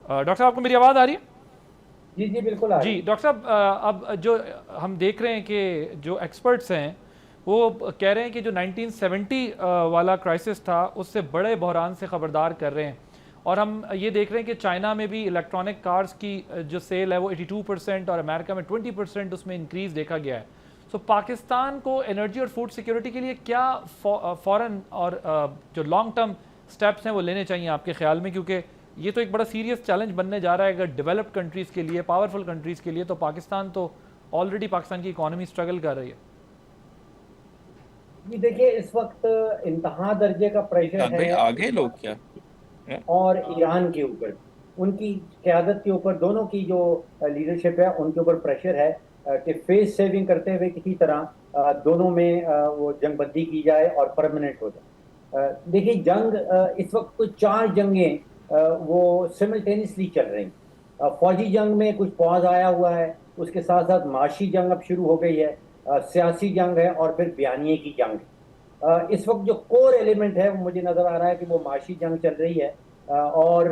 Doctor صاحب آپ کو میری آواز آ رہی ہے؟ جی جی بالکل آ رہی ہے. جی ڈاکٹر صاحب، اب جو ہم دیکھ رہے ہیں کہ جو ایکسپرٹس ہیں وہ کہہ رہے ہیں کہ جو 1970 والا کرائسس تھا اس سے بڑے بحران سے خبردار کر رہے ہیں، اور ہم یہ دیکھ رہے ہیں کہ چائنا میں بھی الیکٹرانک کارز کی جو سیل ہے وہ 82% اور امریکہ میں 20% اس میں انکریز دیکھا گیا ہے. سو پاکستان کو انرجی اور فوڈ سیکیورٹی کے لیے کیا فوراً اور جو لانگ ٹرم سٹیپس ہیں وہ لینے چاہیے آپ کے خیال میں؟ کیونکہ یہ تو ایک بڑا سیریس چیلنج بننے جا رہا ہے اگر ڈیولپڈ کنٹریز کے لیے، پاورفل کنٹریز کے لیے. تو پاکستان تو آلریڈی پاکستان کی اکانومی اسٹرگل کر رہی ہے. جی دیکھیے اس وقت انتہا درجے کا پریشر بھائی ہے آگے لوگ کیا اور ایران کے اوپر، ان کی قیادت کے اوپر، دونوں کی جو لیڈرشپ ہے ان کے اوپر پریشر ہے کہ فیس سیونگ کرتے ہوئے کسی طرح دونوں میں وہ جنگ بندی کی جائے اور پرماننٹ ہو جائے. دیکھیے جنگ اس وقت کوئی 4 جنگیں وہ سملٹینیسلی چل رہی ہیں. فوجی جنگ میں کچھ پاز آیا ہوا ہے، اس کے ساتھ ساتھ معاشی جنگ اب شروع ہو گئی ہے، سیاسی جنگ ہے، اور پھر بیانیے کی جنگ ہے. اس وقت جو کور ایلیمنٹ ہے وہ مجھے نظر آ رہا ہے کہ وہ معاشی جنگ چل رہی ہے. اور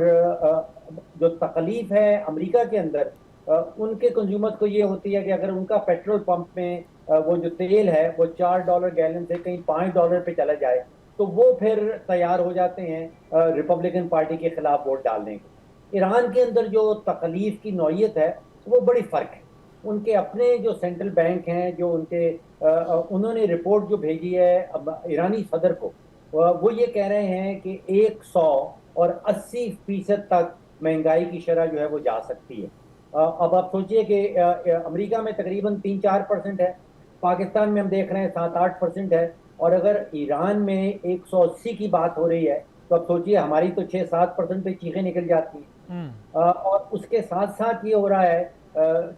جو تکلیف ہے امریکہ کے اندر، ان کے کنزیومر کو یہ ہوتی ہے کہ اگر ان کا پیٹرول پمپ میں وہ جو تیل ہے وہ $4 گیلن سے کہیں $5 پہ چلا جائے تو وہ پھر تیار ہو جاتے ہیں ریپبلکن پارٹی کے خلاف ووٹ ڈالنے کو. ایران کے اندر جو تکلیف کی نوعیت ہے وہ بڑی فرق ہے. ان کے اپنے جو سینٹرل بینک ہیں، جو ان کے انہوں نے رپورٹ جو بھیجی ہے ایرانی صدر کو، وہ یہ کہہ رہے ہیں کہ 180% تک مہنگائی کی شرح جو ہے وہ جا سکتی ہے. اب آپ سوچئے کہ امریکہ میں تقریباً 3-4% ہے، پاکستان میں ہم دیکھ رہے ہیں 7-8% ہے، اور اگر ایران میں 180 کی بات ہو رہی ہے تو اب سوچئے ہماری تو 6-7% پہ چیخیں نکل جاتی ہیں. اور اس کے ساتھ ساتھ یہ ہو رہا ہے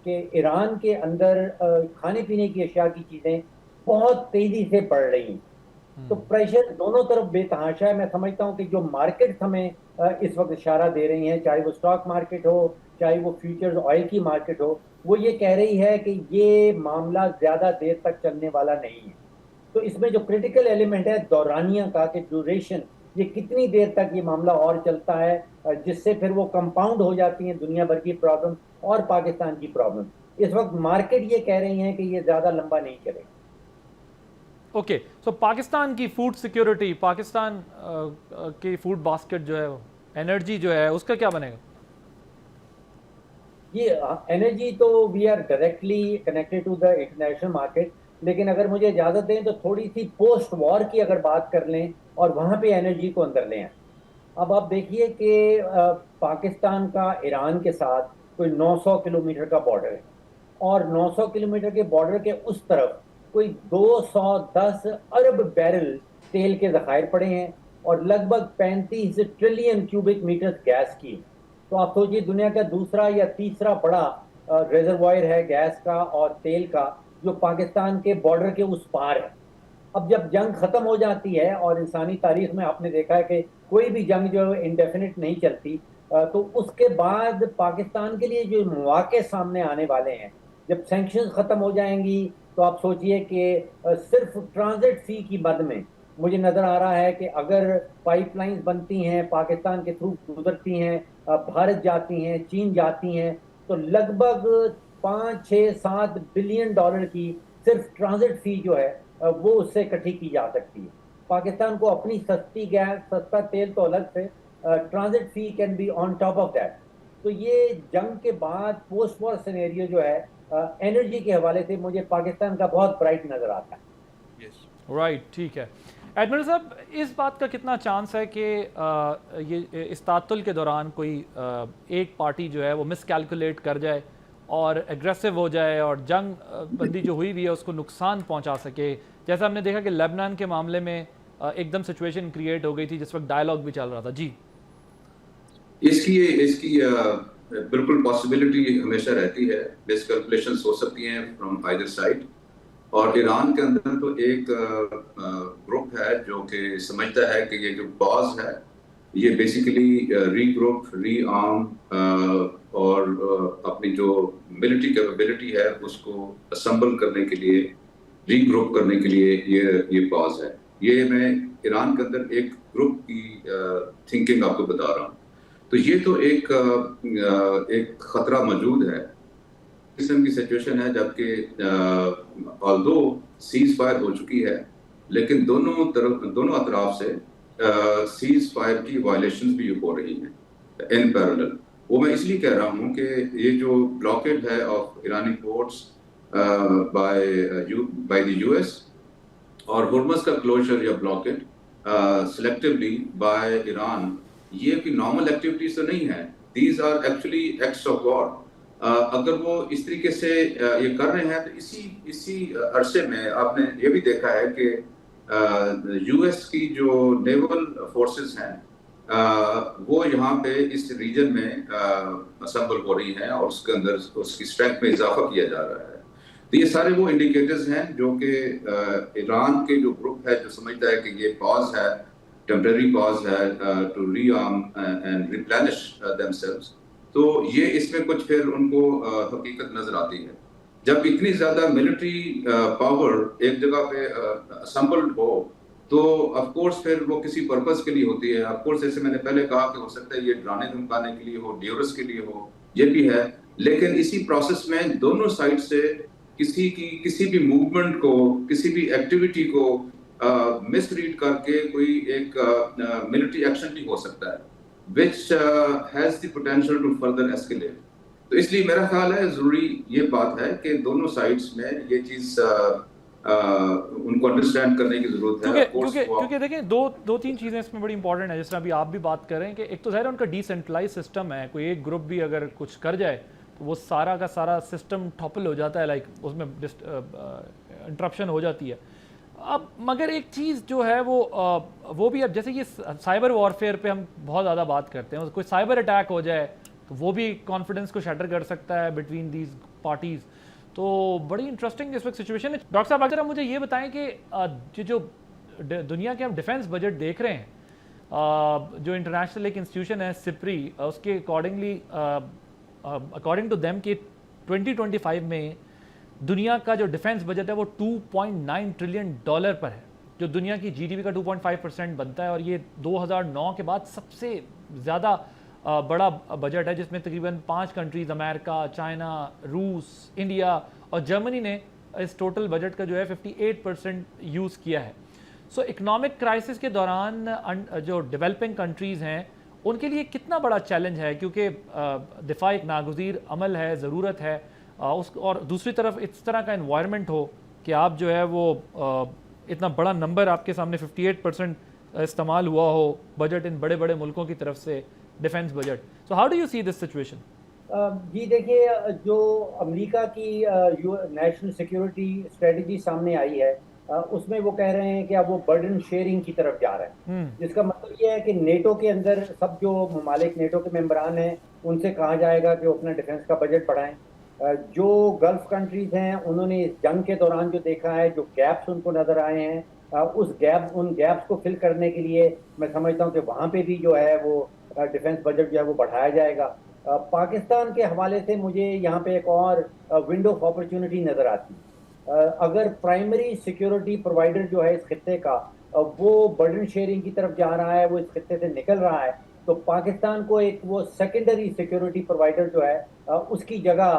کہ ایران کے اندر کھانے پینے کی اشیاء کی چیزیں بہت تیزی سے بڑھ رہی ہیں. تو پریشر دونوں طرف بے تحاشا ہے. میں سمجھتا ہوں کہ جو مارکیٹ ہمیں اس وقت اشارہ دے رہی ہیں، چاہے وہ سٹاک مارکیٹ ہو، چاہے وہ فیوچرز آئل کی مارکیٹ ہو، وہ یہ کہہ رہی ہے کہ یہ معاملہ زیادہ دیر تک چلنے والا نہیں ہے. تو اس میں جو کرٹیکل ایلیمنٹ ہے دورانیہ کا، کہ ڈیوریشن، یہ کتنی دیر تک یہ معاملہ اور چلتا ہے، جس سے پھر وہ کمپاؤنڈ ہو جاتی ہیں دنیا بھر کی پرابلم اور پاکستان کی پرابلم. اس وقت مارکیٹ یہ کہہ رہی ہیں کہ یہ زیادہ لمبا نہیں چلے گا. اوکے، سو پاکستان کی فوڈ سیکیورٹی، پاکستان کی فوڈ باسکٹ جو ہے، انرجی جو ہے، اس کا کیا بنے گا؟ یہ انرجی تو we are directly connected to the international market, لیکن اگر مجھے اجازت دیں تو تھوڑی سی پوسٹ وار کی اگر بات کر لیں اور وہاں پہ انرجی کو اندر لیں. اب آپ دیکھیے کہ پاکستان کا ایران کے ساتھ کوئی 900 کلومیٹر کا بارڈر ہے، اور 900 کلومیٹر کے بارڈر کے اس طرف کوئی 210 ارب بیرل تیل کے ذخائر پڑے ہیں، اور لگ بھگ 35 ٹریلین کیوبک میٹر گیس کی. تو آپ سوچیے دنیا کا دوسرا یا تیسرا بڑا ریزروائر ہے گیس کا اور تیل کا جو پاکستان کے بارڈر کے اس پار ہے. اب جب جنگ ختم ہو جاتی ہے، اور انسانی تاریخ میں آپ نے دیکھا ہے کہ کوئی بھی جنگ جو انڈیفینٹ نہیں چلتی، تو اس کے بعد پاکستان کے لیے جو مواقع سامنے آنے والے ہیں، جب سینکشنز ختم ہو جائیں گی تو آپ سوچئے کہ صرف ٹرانزٹ فی کی مد میں مجھے نظر آ رہا ہے کہ اگر پائپ لائنز بنتی ہیں، پاکستان کے تھرو گزرتی ہیں، بھارت جاتی ہیں، چین جاتی ہیں، تو لگ بھگ $5-6-7 بلین کی صرف ٹرانزٹ فی جو ہے وہ اس سے اکٹھی کی جا سکتی ہے. پاکستان کو اپنی سستی گیس، سستا تیل تو الگ سے، transit fee can be on top of that. تو یہ جنگ کے بعد پوسٹ وار سینیریو جو ہے انرجی کے حوالے سے مجھے پاکستان کا بہت برائٹ نظر آتا ہے. رائٹ، ٹھیک ہے. ایڈمرل صاحب، اس بات کا کتنا چانس ہے کہ یہ اس تعطل کے دوران کوئی ایک پارٹی جو ہے وہ مس کیلکولیٹ کر جائے اور ایگریسو ہو جائے اور جنگ بندی جو ہوئی بھی ہے اس کو نقصان پہنچا سکے؟ جیسا ہم نے دیکھا کہ لیبنان کے معاملے میں ایک دم سچویشن کریٹ ہو گئی تھی جس وقت ڈائلاگ بھی چل رہا تھا. جی، اس کی بالکل پاسبلٹی ہمیشہ رہتی ہے، مس کیلکولیشنز ہو سکتی ہیں فرام آئدر سائڈ. اور ایران کے اندر تو ایک گروپ ہے جو کہ سمجھتا ہے کہ یہ جو پاز ہے یہ بیسیکلی ری گروپ، ری آرم اور اپنی جو ملٹری کیپیبلٹی ہے اس کو اسمبل کرنے کے لیے، ری گروپ کرنے کے لیے یہ پاز ہے. یہ میں ایران کے اندر ایک گروپ کی تھنکنگ آپ کو بتا رہا ہوں. تو یہ تو ایک خطرہ موجود ہے قسم کی سچویشن ہے، جبکہ آلدو سیز فائر ہو چکی ہے لیکن دونوں اطراف سے سیز فائر کی وائلیشنز بھی ہو رہی ہیں ان پیرالل. وہ میں اس لیے کہہ رہا ہوں کہ یہ جو بلاکیڈ ہے of Iranian ports by the U S اور ہرمز کا کلوزر یا بلاکیڈ سلیکٹیولی بائی ایران، یہ کوئی نارمل ایکٹیویٹیز تو نہیں ہے. These are actually acts of war. اگر وہ اس طریقے سے یہ کر رہے ہیں تو اسی عرصے میں آپ نے یہ بھی دیکھا ہے کہ یو ایس کی جو نیول فورسز ہیں وہ یہاں پہ اس ریجن میں اسمبل ہو رہی ہیں اور اس کے اندر اس کی اسٹرینتھ میں اضافہ کیا جا رہا ہے. تو یہ سارے وہ انڈیکیٹرز ہیں جو کہ ایران کے جو گروپ ہے جو سمجھتا ہے کہ یہ پاز ہے، ٹیمپریری پاز ہے to rearm and replenish themselves. تو یہ اس میں کچھ پھر ان کو حقیقت نظر آتی ہے. جب اتنی زیادہ ملٹری پاور ایک جگہ پہ اسمبلڈ ہو تو آف کورس پھر وہ کسی پرپز کے لیے ہوتی ہے. آف کورس جیسے میں نے پہلے کہا کہ ہو سکتا ہے یہ ڈرانے دھمکانے کے لیے ہو، ڈیورس کے لیے ہو، یہ بھی ہے. لیکن اسی پروسیس میں دونوں سائڈ سے کسی بھی موومنٹ کو، کسی بھی ایکٹیویٹی کو مس ریڈ کر کے کوئی ایک ملٹری ایکشن بھی ہو سکتا ہے which has the potential to further escalate. تو اس لیے میرا خیال ہے ضروری یہ بات ہے کہ دونوں سائڈز میں یہ چیز ان کو انڈرسٹینڈ کرنے کی ضرورت ہے. کیونکہ دیکھیں دو تین چیزیں اس میں بڑی امپورٹنٹ ہیں، جس طرح ابھی آپ بھی بات کر رہے ہیں کہ ایک تو ظاہر ان کا ڈی سینٹرلائز سسٹم ہے، کوئی ایک گروپ بھی اگر کچھ کر جائے تو وہ سارا کا سارا سسٹم ٹھپل ہو جاتا ہے، لائک اس میں انٹرپشن ہو جاتی ہے. اب مگر ایک چیز جو ہے وہ بھی اب جیسے یہ سائبر وارفیئر پہ ہم بہت زیادہ بات کرتے ہیں، کوئی سائبر اٹیک ہو جائے تو وہ بھی کانفیڈنس کو شیٹر کر سکتا ہے بٹوین دیز پارٹیز. تو بڑی انٹرسٹنگ اس وقت سچویشن ہے. ڈاکٹر صاحب اگر آپ مجھے یہ بتائیں کہ جو دنیا کے ہم ڈیفینس بجٹ دیکھ رہے ہیں، جو انٹرنیشنل ایک انسٹیٹیوشن ہے سپری، اس کے اکارڈنگ ٹو دیم کہ 2025 میں دنیا کا جو ڈیفینس بجٹ ہے وہ $2.9 ٹریلین پر ہے، جو دنیا کی جی ڈی پی کا 2.5% بنتا ہے، اور یہ 2009 کے بعد سب سے زیادہ بڑا بجٹ ہے، جس میں تقریباً 5 کنٹریز امریکہ، چائنا، روس، انڈیا اور جرمنی نے اس ٹوٹل بجٹ کا جو ہے 58% یوز کیا ہے. سو اکنامک کرائسس کے دوران جو ڈیولپنگ کنٹریز ہیں ان کے لیے کتنا بڑا چیلنج ہے، کیونکہ دفاع ایک ناگزیر عمل ہے، ضرورت ہے، اور دوسری طرف اس طرح کا انوائرمنٹ ہو کہ آپ جو ہے وہ اتنا بڑا نمبر آپ کے سامنے 58% استعمال ہوا ہو بجٹ ان بڑے بڑے ملکوں کی طرف سے defence budget. So how do you see this situation? جی دیکھیے، جو امریکہ کی نیشنل سیکیورٹی اسٹریٹجی سامنے آئی ہے اس میں وہ کہہ رہے ہیں کہ اب وہ برڈن شیئرنگ کی طرف جا رہے ہیں، جس کا مطلب یہ ہے کہ نیٹو کے اندر سب جو ممالک نیٹو کے ممبران ہیں ان سے کہا جائے گا کہ وہ اپنا ڈیفینس کا بجٹ بڑھائیں. جو گلف کنٹریز ہیں انہوں نے اس جنگ کے دوران جو دیکھا ہے، جو گیپس ان کو نظر آئے ہیں، ان گیپس کو فل کرنے کے لیے میں سمجھتا ہوں کہ وہاں پہ بھی جو ہے وہ ڈیفینس بجٹ جو ہے وہ بڑھایا جائے گا. پاکستان کے حوالے سے مجھے یہاں پہ ایک اور ونڈو آف اپرچونٹی نظر آتی ہے. اگر پرائمری سیکیورٹی پرووائڈر جو ہے اس خطے کا وہ برڈن شیئرنگ کی طرف جا رہا ہے، وہ اس خطے سے نکل رہا ہے، تو پاکستان کو ایک وہ سیکنڈری سیکیورٹی پرووائڈر جو ہے اس کی جگہ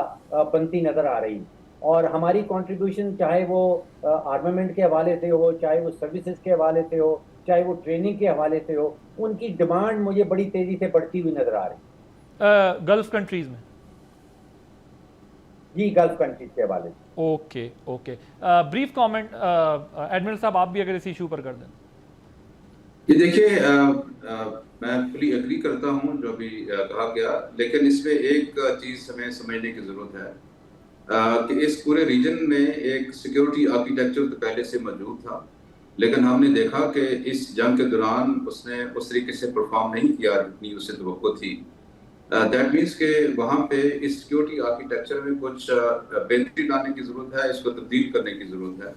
بنتی نظر آ رہی ہے. اور ہماری کنٹریبیوشن چاہے وہ آرمامنٹ کے حوالے سے ہو، چاہے وہ سروسز کے حوالے سے ہو، چاہے وہ ٹریننگ کے حوالے سے ہو، ان کی ڈیمانڈ مجھے بڑی تیزی سے بڑھتی ہوئی نظر آ رہی ہے گلف کنٹریز میں. جی گلف کنٹریز کے حوالے سے. اوکے بریف کامنٹ ایڈمرل صاحب، آپ بھی اگر اس ایشو پر کر دیں. یہ دیکھیے، میں فلی اگری کرتا ہوں جو بھی کہا گیا، لیکن اس میں ایک چیز ہمیں سمجھنے کی ضرورت ہے کہ اس پورے ریجن میں ایک سیکیورٹی آرکیٹیکچر تو پہلے سے موجود تھا، لیکن ہم نے دیکھا کہ اس جنگ کے دوران اس نے اس طریقے سے پرفارم نہیں کیا جتنی اس سے توقع تھی. دیٹ مینس کہ وہاں پہ اس سیکیورٹی آرکیٹیکچر میں کچھ بہتری لانے کی ضرورت ہے، اس کو تبدیل کرنے کی ضرورت ہے.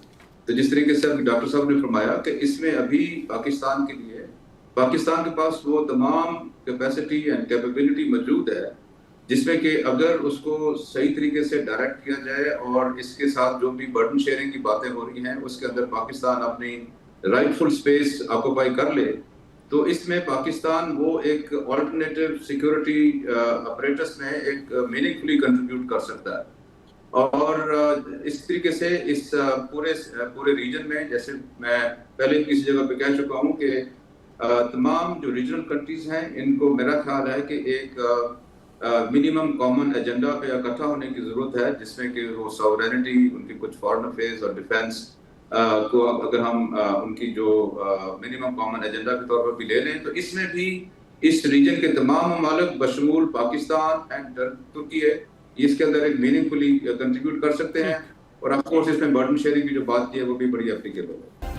تو جس طریقے سے ڈاکٹر صاحب نے فرمایا کہ اس میں ابھی پاکستان کے لیے، پاکستان کے پاس وہ تمام کیپیسٹی اینڈ کیپیبلٹی موجود ہے جس میں کہ اگر اس کو صحیح طریقے سے ڈائریکٹ کیا جائے اور اس کے ساتھ جو بھی برڈن شیئرنگ کی باتیں ہو رہی ہیں اس کے اندر پاکستان اپنی رائٹ فل اسپیس آکوپائی کر لے تو اس میں پاکستان وہ ایک آلٹرنیٹیو سیکورٹی اپریٹس میں ایک میننگ فلی کنٹریبیوٹ کر سکتا ہے. اور اس طریقے سے اس پورے ریجن میں، جیسے میں پہلے کسی جگہ پہ کہہ چکا ہوں کہ تمام جو ریجنل کنٹریز ہیں ان کو میرا خیال ہے کہ ایک منیمم کامن ایجنڈا پہ اکٹھا ہونے کی ضرورت ہے، جس میں کہ وہ ساورینٹی، ان کی کچھ فارن افیئرز اور ڈیفینس کو اگر ہم ان کی جو منیمم کامن ایجنڈا کے طور پر بھی لے لیں، تو اس میں بھی اس ریجن کے تمام ممالک بشمول پاکستان اینڈ ترکی ہے، اس کے اندر ایک میننگ فلی کنٹریبیوٹ کر سکتے ہیں. اور آف کورس اس میں برڈن شیئرنگ کی جو بات کی ہے وہ بھی بڑی اپلیکیبل ہے.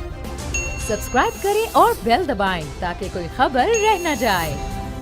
سبسکرائب کریں اور بیل دبائیں تاکہ کوئی خبر رہ نہ جائے.